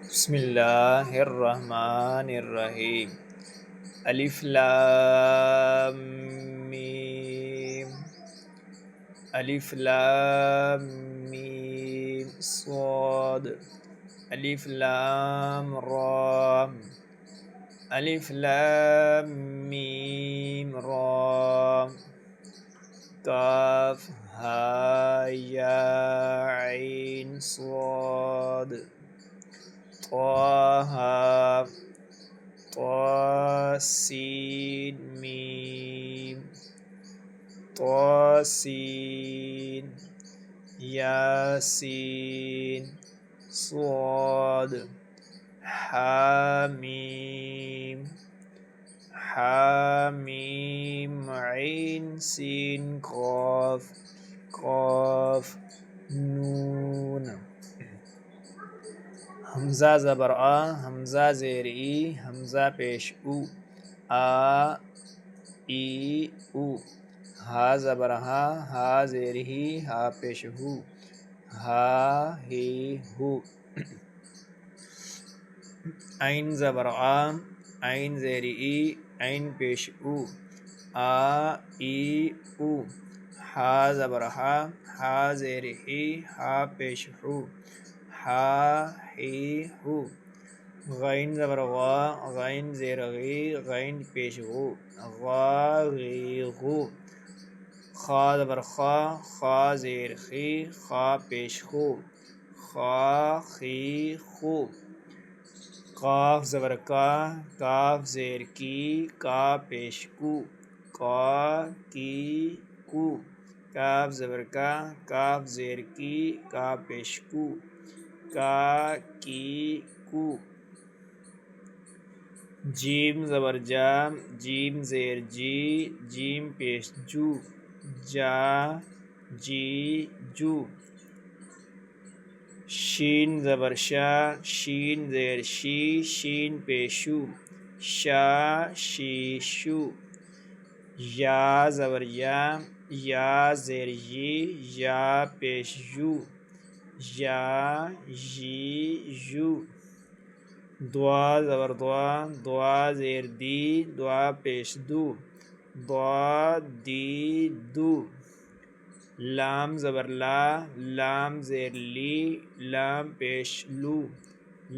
بسم اللہ الرحمن الرحیم الف لام میم الف لام میم صاد الف لام را الف لام میم را کاف ہا یا عین صاد طه طاسين ميم طاسين ياسين صاد حاميم حاميم عين سين قاف قاف نون حمزہ زبر آ، حمزہ زیر ای، حمزہ پیش او، آ ای او، ہا زبر ہا، ہا زیر ہی، ہا پیش ہو، ہا ہی ہو، عین زبر آ، عین زیر ای، عین پیش او، آ ای او، ہا زبر ہا، ہا زیر ہی، ہا پیش ہو، ہا ہی ہو، غین زبر غا، غین زیر غی، غین پیش غو، غا غی غو، خا زبر خا، خا زیر خی، خا پیش خو، خا خی خو، قاف زبر کا، کاف زیر کی، کا پیش کو، کا کی کو، کاف زبر کا، کاف زیر کی، کا پیش کو، کا کی کو، جیم زبر جا، جیم زیر جی، جیم پیش جو، جا جی جو، شین زبر شا، شین زیر شی، شین پیشو، شا شی شو، یا زبر یا، یا زیر یی، یا پیش یو، یا یی یو، دوا زبر دوا، دوا زیر دی، دوا پیش دو، دوا دی دو، لام زبر لا، لام زیر لی، لام پیش لو،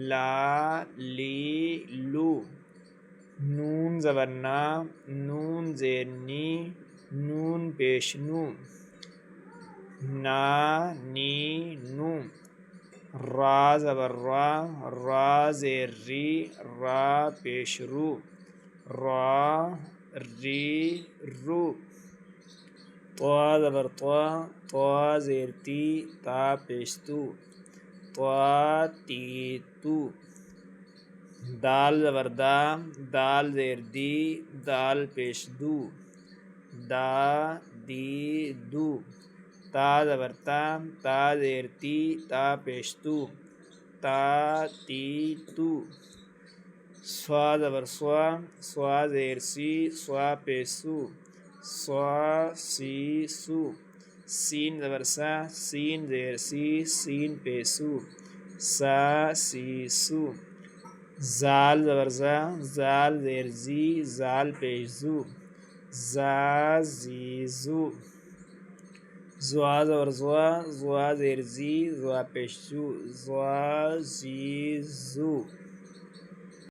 لا لی لو، نون زبر نا، نون زیر نی، نون پیش نو، نا نی نو، را زبر را، را زیر ری، را پیش رو، را ری رو، طا زبر طا، طا زیر تی، تا پیش تو، طا تی تو، دال زبر دا، دال زیر دی، دال پیش دو، دا دی دو، تا زبر تا، تا زیر تی، تا پیش تو، تا تی تو، سوا زبر سوا، سوا زیر سی، سوا پیش سو، سوا سی سو، سین زبر سا، سین زیر سی، سین پیش سو، سا سی سو، زال زبر زا، زال زیر زی، زال پیش زو، زا زی زو، زوا زبر زوا، زوا زیر زی، زوا پیش زو، زوا زی زو،